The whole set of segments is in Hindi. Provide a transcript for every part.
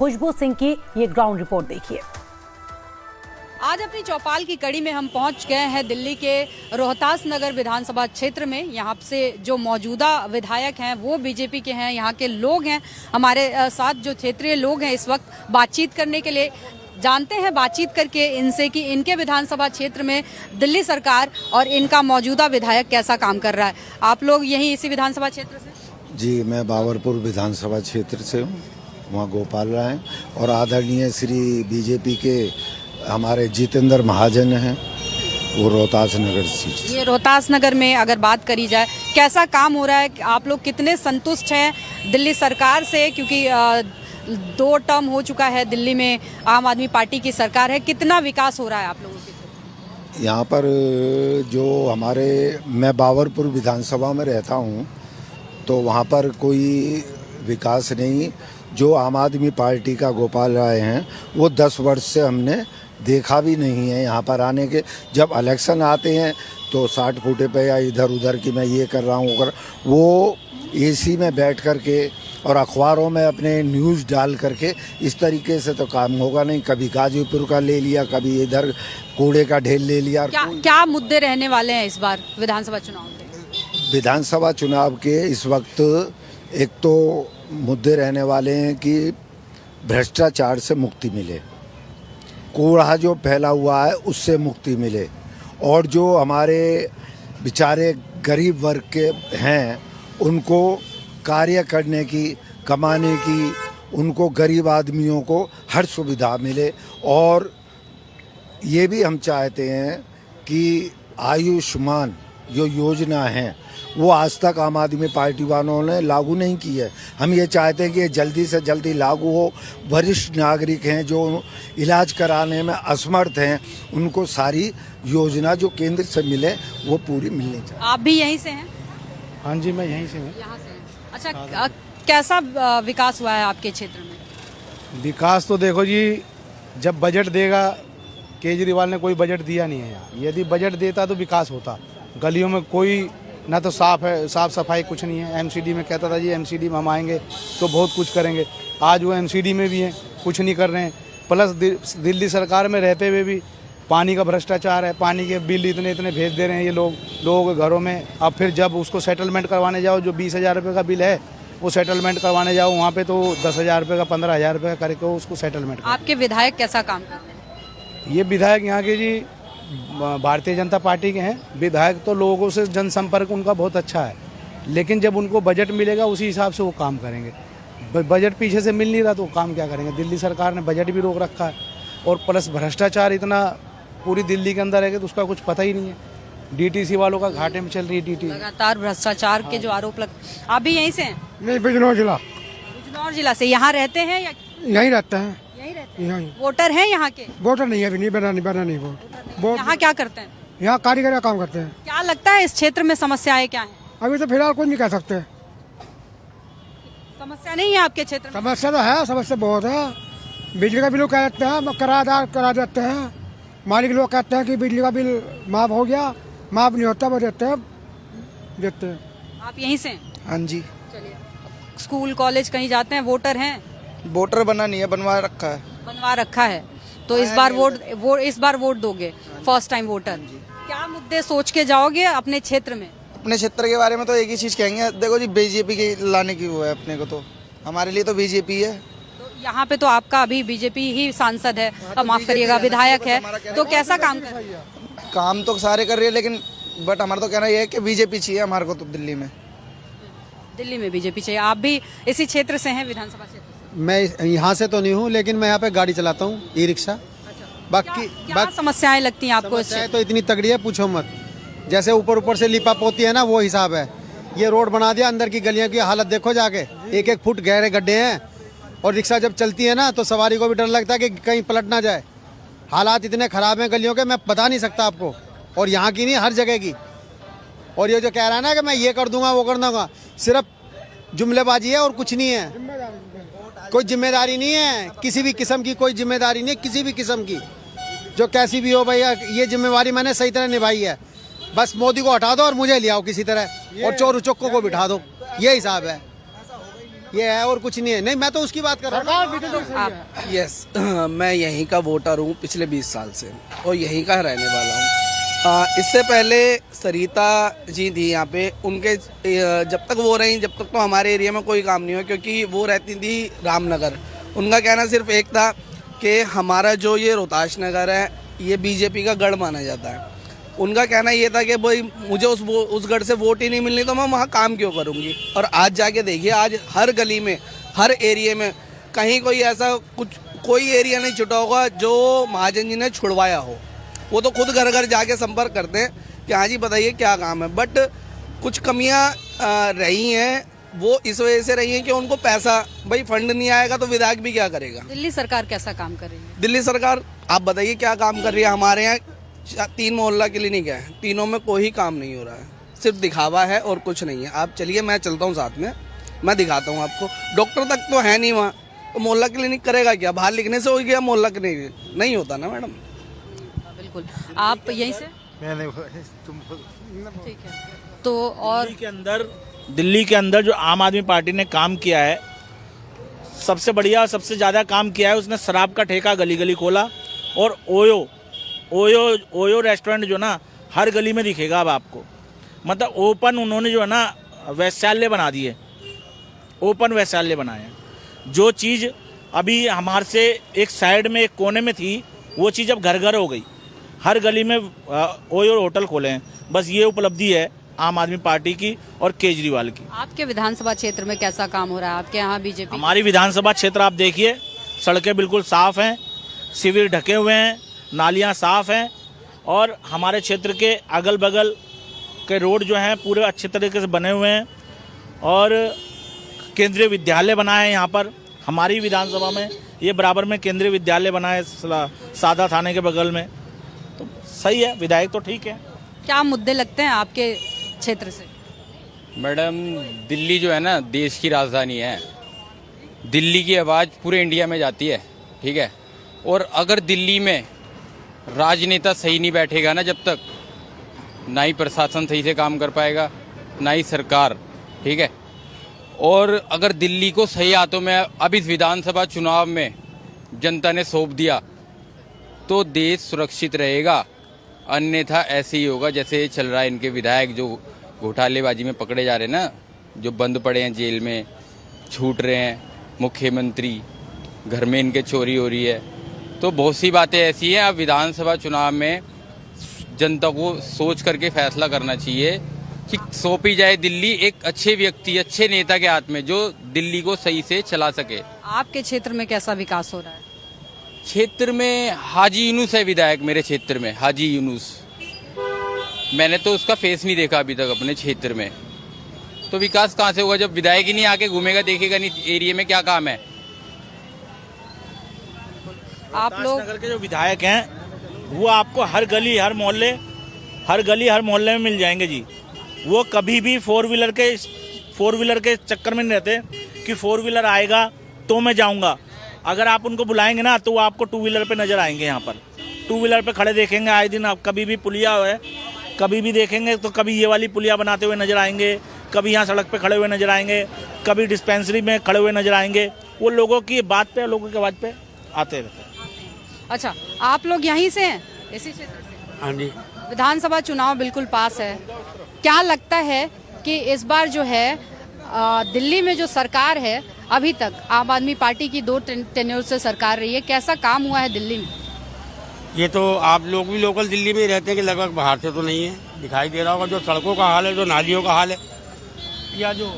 खुशबू सिंह की ये ग्राउंड रिपोर्ट देखिए। आज अपनी चौपाल की कड़ी में हम पहुंच गए हैं दिल्ली के रोहतास नगर विधानसभा क्षेत्र में। यहाँ से जो मौजूदा विधायक हैं वो बीजेपी के हैं, यहाँ के लोग हैं हमारे साथ जो क्षेत्रीय लोग हैं इस वक्त बातचीत करने के लिए। जानते हैं बातचीत करके इनसे कि इनके विधानसभा क्षेत्र में दिल्ली सरकार और इनका मौजूदा विधायक कैसा काम कर रहा है। आप लोग यहीं इसी विधानसभा क्षेत्र से? जी, मैं बाबरपुर विधानसभा क्षेत्र से हूँ, वहाँ गोपाल राय और आदरणीय श्री बीजेपी के हमारे जितेंद्र महाजन हैं, वो रोहतास नगर से। ये रोहतास नगर में अगर बात करी जाए कैसा काम हो रहा है, आप लोग कितने संतुष्ट हैं दिल्ली सरकार से? क्योंकि 2 टर्म हो चुका है दिल्ली में आम आदमी पार्टी की सरकार है, कितना विकास हो रहा है आप लोगों के? यहाँ पर जो हमारे, मैं बाबरपुर विधानसभा में रहता हूँ तो वहाँ पर कोई विकास नहीं। जो आम आदमी पार्टी का गोपाल राय हैं वो 10 वर्ष से हमने देखा भी नहीं है। यहाँ पर आने के जब इलेक्शन आते हैं तो 60 फुटे पे या इधर उधर की मैं ये कर रहा हूँ, वो एसी में बैठ कर के और अखबारों में अपने न्यूज़ डाल करके इस तरीके से तो काम होगा नहीं। कभी गाजीपुर का ले लिया, कभी इधर कूड़े का ढेर ले लिया। क्या मुद्दे रहने वाले हैं इस बार विधानसभा चुनाव में? विधानसभा चुनाव के इस वक्त एक तो मुद्दे रहने वाले हैं कि भ्रष्टाचार से मुक्ति मिले, कूड़ा जो फैला हुआ है उससे मुक्ति मिले, और जो हमारे बेचारे गरीब वर्ग के हैं उनको कार्य करने की, कमाने की, उनको गरीब आदमियों को हर सुविधा मिले। और ये भी हम चाहते हैं कि आयुष्मान जो योजना है वो आज तक आम आदमी पार्टी वालों ने लागू नहीं की है। हम ये चाहते हैं कि ये जल्दी से जल्दी लागू हो। वरिष्ठ नागरिक हैं जो इलाज कराने में असमर्थ हैं, उनको सारी योजना जो केंद्र से मिले वो पूरी मिलनी चाहिए। आप भी यहीं से हैं? हाँ जी, मैं यहीं से हूँ। यहाँ से हैं। अच्छा, कैसा विकास हुआ है आपके क्षेत्र में? विकास तो देखो जी, जब बजट देगा, केजरीवाल ने कोई बजट दिया नहीं है यहाँ। यदि बजट देता तो विकास होता। गलियों में कोई ना तो साफ सफाई कुछ नहीं है। एमसीडी में कहता था जी एमसीडी में हम आएंगे तो बहुत कुछ करेंगे, आज वो एमसीडी में भी हैं, कुछ नहीं कर रहे हैं। प्लस दिल्ली सरकार में रहते हुए भी पानी का भ्रष्टाचार है, पानी के बिल इतने भेज दे रहे हैं ये लोगों के घरों में। अब फिर जब उसको सेटलमेंट करवाने जाओ, जो 20,000 रुपये का बिल है वो सेटलमेंट करवाने जाओ वहाँ पे तो 10,000 रुपये का 15,000 रुपये का करके उसको सेटलमेंट। आपके विधायक कैसा काम करते हैं? ये विधायक यहाँ के जी भारतीय जनता पार्टी के हैं। विधायक तो लोगों से जनसंपर्क उनका बहुत अच्छा है, लेकिन जब उनको बजट मिलेगा उसी हिसाब से वो काम करेंगे। बजट पीछे से मिल नहीं रहा तो वो काम क्या करेंगे? दिल्ली सरकार ने बजट भी रोक रखा है, और प्लस भ्रष्टाचार इतना पूरी दिल्ली के अंदर है कि तो उसका कुछ पता ही नहीं है। डीटीसी वालों का घाटे में चल रही है डीटी। लगातार भ्रष्टाचार के जो आरोप लग। आप भी यहीं से हैं? नहीं, बिजनौर जिला। बिजनौर जिला से यहाँ रहते हैं या? यहीं रहते हैं। यहीं रहते हैं। वोटर हैं यहाँ के? वोटर नहीं है अभी, नहीं बना नहीं वो। यहाँ क्या करते हैं? यहाँ कारीगर का काम करते हैं। क्या लगता है इस क्षेत्र में समस्याएं क्या हैं? अभी तो फिलहाल कुछ नहीं कह सकते। समस्या नहीं है आपके क्षेत्र में? समस्या तो है, समस्या बहुत है। बिजली का बिल कह देते हैं, किराएदार करा देते हैं, मालिक लोग कहते हैं कि बिजली का बिल माफ हो गया, माफ नहीं होता वो देते हैं। आप यहीं से हैं? हाँ जी। चलिए, स्कूल कॉलेज कहीं जाते हैं? वोटर हैं? वोटर बना नहीं है, बनवा रखा है। बनवा रखा है तो इस बार वोट दोगे? First time voter. क्या मुद्दे सोच के जाओगे अपने क्षेत्र में? अपने क्षेत्र के बारे में तो एक ही चीज कहेंगे, देखो जी बीजेपी के लाने की वो है अपने को, तो हमारे लिए तो बीजेपी है। तो यहाँ पे तो आपका अभी बीजेपी ही सांसद है, माफ करिएगा विधायक है, तो कैसा काम कर रहे हैं? काम तो सारे कर रही है, लेकिन बट हमारा तो कहना ये है कि बीजेपी चाहिए हमारे को तो दिल्ली में बीजेपी चाहिए। आप भी इसी क्षेत्र से हैं, विधानसभा क्षेत्र से? मैं यहाँ से तो नहीं हूँ, लेकिन मैं यहाँ पे गाड़ी चलाता हूँ, ई रिक्शा। क्या समस्याएं लगती हैं आपको? समस्याएं तो इतनी तगड़ी है पूछो मत। जैसे ऊपर से लिपा पोती है ना, वो हिसाब है। ये रोड बना दिया, अंदर की गलियों की हालत देखो जाके, 1-1 फुट गहरे गड्ढे हैं, और रिक्शा जब चलती है ना तो सवारी को भी डर लगता है कि कहीं पलट ना जाए। हालात इतने ख़राब हैं गलियों के, मैं बता नहीं सकता आपको। और यहाँ की नहीं, हर जगह की। और ये जो कह रहा है ना कि मैं ये कर दूंगा वो कर दूंगा, सिर्फ जुमलेबाजी है और कुछ नहीं है। कोई जिम्मेदारी नहीं है, किसी भी किस्म की कोई जिम्मेदारी नहीं है, किसी भी किस्म की, जो कैसी भी हो भैया। ये जिम्मेवारी मैंने सही तरह निभाई है। बस मोदी को हटा दो और मुझे ले आओ किसी तरह, और चोर उचक्कों को बिठा दो, ये हिसाब है। ये है और कुछ नहीं है। नहीं, मैं तो उसकी बात कर रहा हूँ। यस मैं यहीं का वोटर हूँ पिछले 20 साल से और यहीं का रहने वाला हूँ। इससे पहले सरिता जी थी यहाँ पे, उनके जब तक वो रहीं जब तक तो हमारे एरिया में कोई काम नहीं हुआ, क्योंकि वो रहती थी रामनगर। उनका कहना सिर्फ एक था कि हमारा जो ये रोहतास नगर है ये बीजेपी का गढ़ माना जाता है। उनका कहना ये था कि भाई मुझे उस गढ़ से वोट ही नहीं मिलनी तो मैं वहाँ काम क्यों करूँगी। और आज जाके देखिए, आज हर गली में हर एरिया में कहीं कोई ऐसा कोई एरिया नहीं छुटा होगा जो महाजन जी ने छुड़वाया हो। वो तो खुद घर घर जाके संपर्क करते हैं कि हाँ जी बताइए क्या काम है। बट कुछ कमियाँ रही हैं, वो इस वजह से रही हैं कि उनको पैसा, भाई फंड नहीं आएगा तो विधायक भी क्या करेगा। दिल्ली सरकार कैसा काम कर रही है? दिल्ली सरकार आप बताइए क्या काम कर रही है। हमारे यहाँ 3 मोहल्ला क्लिनिक है, तीनों में कोई काम नहीं हो रहा है, सिर्फ दिखावा है और कुछ नहीं है। आप चलिए मैं चलता हूँ साथ में, मैं दिखाता हूँ आपको। डॉक्टर तक तो है नहीं वहाँ, तो मोहल्ला क्लिनिक करेगा क्या? बाहर लिखने से हो गया मोहल्ला क्लिनिक? नहीं होता ना मैडम। बिल्कुल। आप यहीं से? ठीक है। तो और दिल्ली के अंदर जो आम आदमी पार्टी ने काम किया है, सबसे बढ़िया और सबसे ज़्यादा काम किया है, उसने शराब का ठेका गली गली खोला। और ओयो रेस्टोरेंट जो ना हर गली में दिखेगा अब आपको, मतलब ओपन उन्होंने जो है ना वैश्यालय बना दिए, ओपन वैश्यालय बनाए हैं। जो चीज़ अभी हमारे से एक साइड में एक कोने में थी, वो चीज़ अब घर घर हो गई। हर गली में ओयो होटल खोले हैं। बस ये उपलब्धि है आम आदमी पार्टी की और केजरीवाल की। आपके विधानसभा क्षेत्र में कैसा काम हो रहा है? आपके यहाँ बीजेपी? हमारी विधानसभा क्षेत्र आप देखिए, सड़कें बिल्कुल साफ हैं, शिविर ढके हुए हैं, नालियां साफ हैं और हमारे क्षेत्र के अगल बगल के रोड जो हैं पूरे अच्छे तरीके से बने हुए हैं। और केंद्रीय विद्यालय बना है यहाँ पर हमारी विधानसभा में, ये बराबर में केंद्रीय विद्यालय बना है सादा थाने के बगल में। तो सही है, विधायक तो ठीक है। क्या मुद्दे लगते हैं आपके क्षेत्र से? मैडम, दिल्ली जो है ना देश की राजधानी है। दिल्ली की आवाज़ पूरे इंडिया में जाती है, ठीक है। और अगर दिल्ली में राजनेता सही नहीं बैठेगा ना, जब तक ना ही प्रशासन सही से काम कर पाएगा, ना ही सरकार, ठीक है। और अगर दिल्ली को सही हाथों में अब इस विधानसभा चुनाव में जनता ने सौंप दिया तो देश सुरक्षित रहेगा। अन्यथा ऐसे ही होगा जैसे चल रहा है। इनके विधायक जो घोटालेबाजी में पकड़े जा रहे हैं ना, जो बंद पड़े हैं जेल में, छूट रहे हैं, मुख्यमंत्री घर में इनके चोरी हो रही है, तो बहुत सी बातें ऐसी हैं। अब विधानसभा चुनाव में जनता को सोच करके फैसला करना चाहिए कि सौंपी जाए दिल्ली एक अच्छे व्यक्ति, अच्छे नेता के हाथ में, जो दिल्ली को सही से चला सके। आपके क्षेत्र में कैसा विकास हो रहा है? क्षेत्र में हाजी यूनुस है विधायक, मेरे क्षेत्र में हाजी यूनुस। मैंने तो उसका फेस नहीं देखा अभी तक अपने क्षेत्र में। तो विकास कहाँ से होगा जब विधायक ही नहीं आके घूमेगा, देखेगा नहीं एरिया में क्या काम है। आप लोग नगर के जो विधायक हैं वो आपको हर गली हर मोहल्ले में मिल जाएंगे जी। वो कभी भी फोर व्हीलर के चक्कर में नहीं रहते कि 4 व्हीलर आएगा तो मैं जाऊंगा। अगर आप उनको बुलाएंगे ना तो वो आपको 2 व्हीलर पे नजर आएंगे। यहाँ पर 2 व्हीलर पे खड़े देखेंगे आए दिन। आप कभी भी पुलिया है, कभी भी देखेंगे तो कभी ये वाली पुलिया बनाते हुए नजर आएंगे, कभी यहाँ सड़क पे खड़े हुए नजर आएंगे, कभी डिस्पेंसरी में खड़े हुए नजर आएंगे। वो लोगों की बात पे, लोगों की आवाज़ पे आते रहते हैं। अच्छा, आप लोग यहीं से हैं, इसी क्षेत्र से? हाँ जी। विधानसभा चुनाव बिल्कुल पास है। क्या लगता है कि इस बार जो है दिल्ली में जो सरकार है, अभी तक आम आदमी पार्टी की 2 टेन्योर से सरकार रही है, कैसा काम हुआ है दिल्ली में? ये तो आप लोग भी लोकल दिल्ली में ही रहते हैं कि लगभग बाहर से तो नहीं है। दिखाई दे रहा होगा जो सड़कों का हाल है, जो नालियों का हाल है, या जो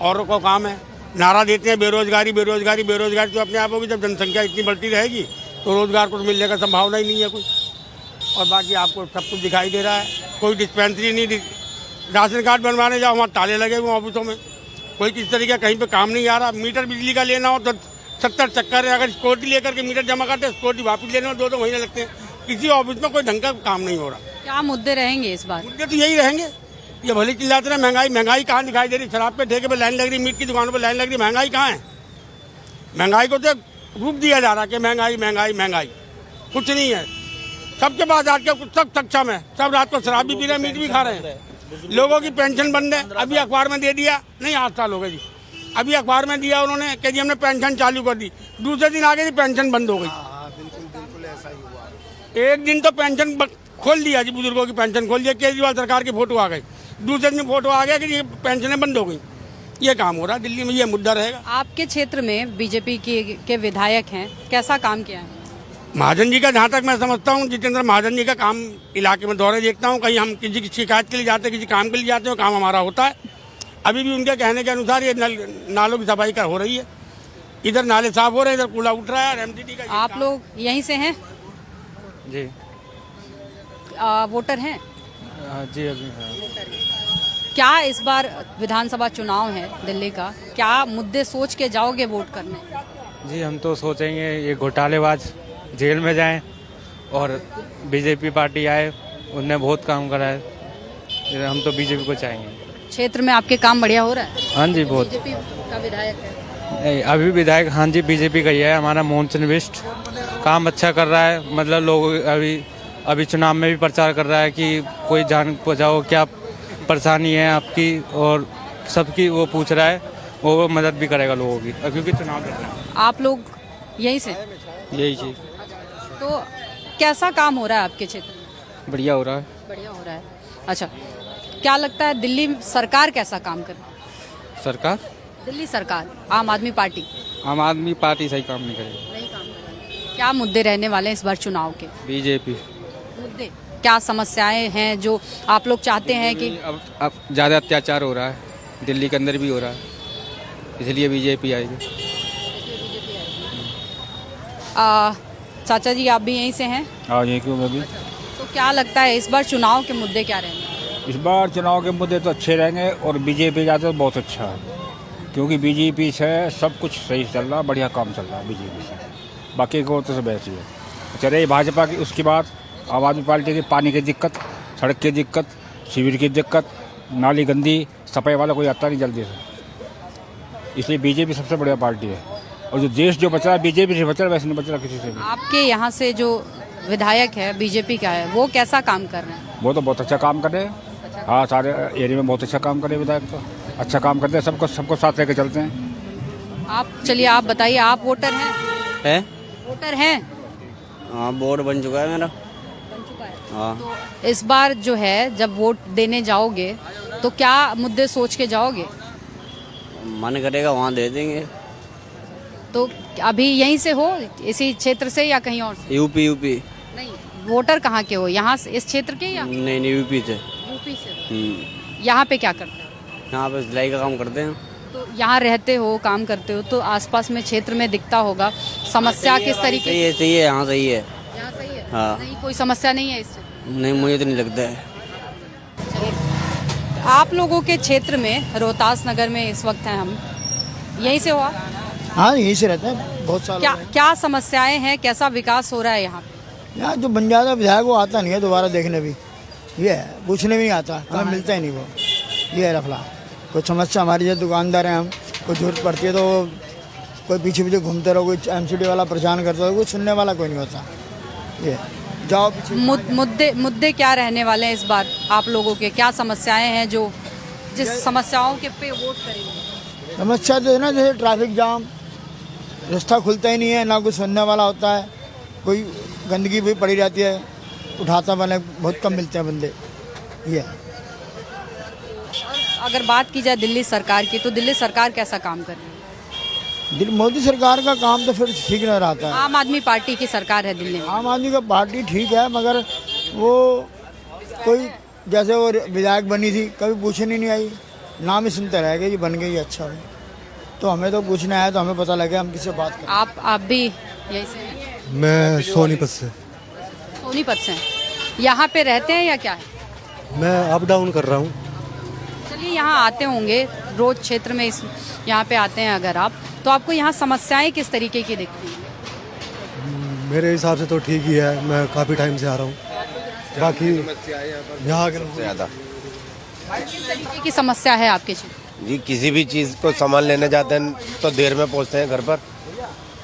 औरों का काम है। नारा देते हैं बेरोजगारी बेरोजगारी बेरोजगारी, तो अपने आप होगी। जब जनसंख्या इतनी बढ़ती रहेगी तो रोजगार को मिलने का संभावना ही नहीं है कोई। और बाकी आपको सब कुछ दिखाई दे रहा है। कोई डिस्पेंसरी नहीं, राशन कार्ड बनवाने जाओ वहाँ ताले लगे हुए ऑफिसों में। कोई किसी तरीके का कहीं पे काम नहीं आ रहा। मीटर बिजली का लेना हो तो 70 चक्कर है। अगर सिक्योरिटी लेकर के मीटर जमा करते हैं, सिक्योरिटी वापस लेने में 2-2 महीने लगते हैं। किसी ऑफिस में कोई ढंग का काम नहीं हो रहा। क्या मुद्दे रहेंगे इस बार? मुद्दे तो यही रहेंगे। ये भले चिल्लाते रहे महंगाई कहाँ दिखाई दे रही? शराब पे ठेके पे लाइन लग रही, मीट की दुकानों पे लाइन लग रही, महंगाई कहाँ है? महंगाई को तो रूप दिया जा रहा है कि महंगाई महंगाई महंगाई, कुछ नहीं है। सबके पास आज के सब सक्षम है, सब रात को शराब भी पी रहे हैं, मीट भी खा रहे हैं। लोगों की पेंशन बंद है, अभी अखबार में दे दिया नहीं, 8 साल हो गए जी। अभी अखबार में दिया उन्होंने कि जी हमने पेंशन चालू कर दी, दूसरे दिन आगे जी पेंशन बंद हो गई। बिल्कुल ऐसा ही हुआ। एक दिन तो पेंशन खोल दिया जी, बुजुर्गों की पेंशन खोल दिया, केजरीवाल सरकार की फोटो आ गई, दूसरे दिन फोटो आ गया कि ये पेंशनें बंद हो गई। ये काम हो रहा है दिल्ली में, ये मुद्दा रहेगा। आपके क्षेत्र में बीजेपी के विधायक हैं, कैसा काम किया है? महाजन जी का जहाँ तक मैं समझता हूँ, जितेंद्र महाजन जी का काम इलाके में दौरे देखता हूँ, कहीं हम किसी की शिकायत के लिए जाते हैं, किसी काम के लिए जाते हैं, काम हमारा होता है। अभी भी उनके कहने के अनुसार ये नालों की सफाई का हो रही है, इधर नाले साफ हो रहे हैं, इधर कूड़ा उठ रहा है। एमसीडी का आप लोग यहीं से हैं? जी वोटर हैं? जी अभी क्या इस बार विधानसभा चुनाव है दिल्ली का, क्या मुद्दे सोच के जाओगे वोट करने? जी हम तो सोचेंगे ये घोटालेबाज जेल में जाएं और बीजेपी पार्टी आए, उनने बहुत काम करा है, हम तो बीजेपी को चाहेंगे। क्षेत्र में आपके काम बढ़िया हो रहा है? हाँ जी बहुत। बीजेपी का विधायक है? अभी विधायक हाँ जी बीजेपी का ही है हमारा मोहन बिष्ट, काम अच्छा कर रहा है। मतलब लोग अभी चुनाव में भी प्रचार कर रहा है कि कोई जान पहुँचाओ, क्या परेशानी है आपकी, और सबकी वो पूछ रहा है, वो मदद भी करेगा लोगों की, क्योंकि चुनाव लड़ रहा है। आप लोग यहीं से? यही चीज़ तो कैसा काम हो रहा है आपके क्षेत्र में? बढ़िया हो रहा है। बढ़िया हो रहा है। अच्छा, क्या लगता है दिल्ली सरकार कैसा काम कर रही है? सरकार, दिल्ली सरकार, आम आदमी पार्टी आम आदमी पार्टी सही काम नहीं करेगी। नहीं काम कर रही है। क्या मुद्दे रहने वाले हैं इस बार चुनाव के? बीजेपी मुद्दे क्या, समस्याएं हैं जो आप लोग चाहते हैं कि? अब ज़्यादा अत्याचार हो रहा है, दिल्ली के अंदर भी हो रहा है, इसलिए बीजेपी आएगी। चाचा जी आप भी यहीं से हैं? हाँ यहीं क्यों मैं भी। तो क्या लगता है इस बार चुनाव के मुद्दे क्या रहेंगे? इस बार चुनाव के मुद्दे तो अच्छे रहेंगे और बीजेपी जाते तो बहुत अच्छा है, क्योंकि बीजेपी से सब कुछ सही चल रहा, बढ़िया काम चल रहा है बीजेपी से। बाकी को तो सब ऐसी है। चले भाजपा की, उसके बाद आम आदमी पार्टी की पानी की दिक्कत, सड़क की दिक्कत, शिविर की दिक्कत, नाली गंदी, सफाई वाला कोई आता नहीं जल्दी से, इसलिए बीजेपी सबसे बढ़िया पार्टी है। और जो देश जो बच रहा है बीजेपी से बच रहा है, वैसे नहीं बच रहा किसी से भी। आपके यहाँ से जो विधायक है बीजेपी का है, वो कैसा काम कर रहे हैं? वो तो बहुत अच्छा काम कर रहे हैं। हाँ सारे एरिया में बहुत अच्छा काम कर रहे हैं विधायक, तो अच्छा काम करते हैं, सबको साथ लेकर चलते हैं। आप चलिए आप बताइए, आप वोटर हैं? है वोटर हैं? हाँ बोर्ड बन चुका है मेरा। बन चुका है। हाँ तो इस बार जो है जब वोट देने जाओगे तो क्या मुद्दे सोच के जाओगे? मन करेगा वहाँ दे देंगे। तो अभी यहीं से हो, इसी क्षेत्र से या कहीं और से? यूपी नहीं, वोटर कहाँ के हो? यहाँ से, इस क्षेत्र के या नहीं यूपी से। यूपी से? यहाँ पे क्या करते हो? यहाँ पे सिलाई का काम करते हैं। तो यहाँ रहते हो, काम करते हो, तो आसपास में क्षेत्र में दिखता होगा समस्या किस तरीके की? सही है यहाँ सही है। यहाँ सही है? हाँ। नहीं कोई समस्या नहीं है इससे? नहीं मुझे तो नहीं लगता है। आप लोगों के क्षेत्र में रोहतास नगर में इस वक्त हैं हम, यहीं से हो आप? हाँ यहीं से रहते हैं बहुत साल। क्या समस्याएं हैं, कैसा विकास हो रहा है यहाँ पे? यहाँ जो बन जाता विधायक वो आता नहीं है दोबारा देखने भी, ये है पूछने भी नहीं आता, हमें मिलता ही नहीं वो, ये है रफला। कोई समस्या हमारी जो दुकानदार हैं हम, कोई जरूरत पड़ती है तो कोई पीछे पीछे घूमते रहो, कोई एमसीडी वाला परेशान करता है, कोई सुनने वाला कोई नहीं होता। ये जाओ पीछे। मुद्दे क्या रहने वाले हैं इस बार आप लोगों के? क्या समस्याएं हैं जो जिस समस्याओं के पे वोट करेंगे? समस्या तो है ना, जैसे ट्रैफिक जाम, रास्ता खुलता ही नहीं है, ना कुछ सुनने वाला होता है, कोई गंदगी भी पड़ी रहती है, उठाता वाले बहुत कम मिलते हैं बंदे, ये है। अगर बात की जाए दिल्ली सरकार की, तो दिल्ली सरकार कैसा काम कर रही है? मोदी सरकार का काम तो फिर ठीक नहीं रहता है। आम आदमी पार्टी की सरकार है दिल्ली में। आम आदमी का पार्टी ठीक है, मगर वो कोई जैसे वो विधायक बनी थी कभी पूछने नहीं आई, नाम ही सुनते रह गए, ये बन गई अच्छा है, तो हमें तो पूछना है तो हमें पता लगे हम किससे बात करें। आप भी यही से हैं? मैं सोनीपत से। सोनीपत से हैं? यहाँ पे रहते हैं या क्या है? मैं अप डाउन कर रहा हूँ। चलिए यहाँ आते होंगे रोज क्षेत्र में, इस यहाँ पे आते हैं अगर आप, तो आपको यहाँ समस्याएं किस तरीके की दिखती हैं? मेरे हिसाब से तो ठीक ही है, मैं काफ़ी टाइम से आ रहा हूँ। बाकी यहाँ के ज़्यादा किस तरीके की समस्या है आपके क्षेत्र? जी किसी भी चीज़ को सामान लेने जाते हैं तो देर में पहुंचते हैं घर पर,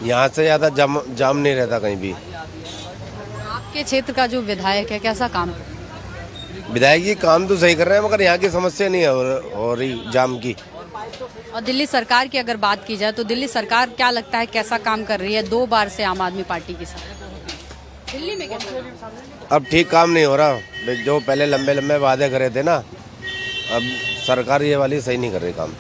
यहाँ से ज़्यादा जाम नहीं रहता कहीं भी। आपके क्षेत्र का जो विधायक है कैसा काम कर रहा है? विधायक जी काम तो सही कर रहे हैं, मगर यहाँ की समस्या नहीं है हो रही जाम की। और दिल्ली सरकार की अगर बात की जाए तो दिल्ली सरकार क्या लगता है कैसा काम कर रही है 2 बार से आम आदमी पार्टी के साथ दिल्ली में? कैसा अब ठीक काम नहीं हो रहा, जो पहले लंबे लंबे वादे करे थे ना, अब सरकार ये वाली सही नहीं कर रही काम,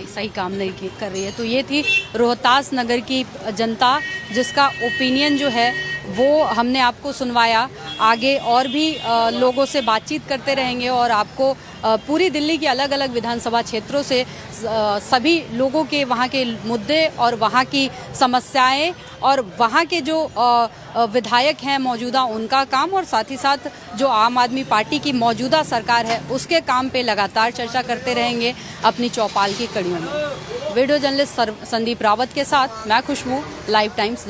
सही काम नहीं कर रही है। तो ये थी रोहतास नगर की जनता जिसका ओपिनियन जो है वो हमने आपको सुनवाया। आगे और भी लोगों से बातचीत करते रहेंगे और आपको पूरी दिल्ली के अलग अलग विधानसभा क्षेत्रों से सभी लोगों के वहाँ के मुद्दे और वहाँ की समस्याएं और वहाँ के जो विधायक हैं मौजूदा उनका काम और साथ ही साथ जो आम आदमी पार्टी की मौजूदा सरकार है उसके काम पे लगातार चर्चा करते रहेंगे अपनी चौपाल की कड़ियों में। वीडियो जर्नलिस्ट संदीप रावत के साथ मैं खुशबू, लाइव टाइम्स।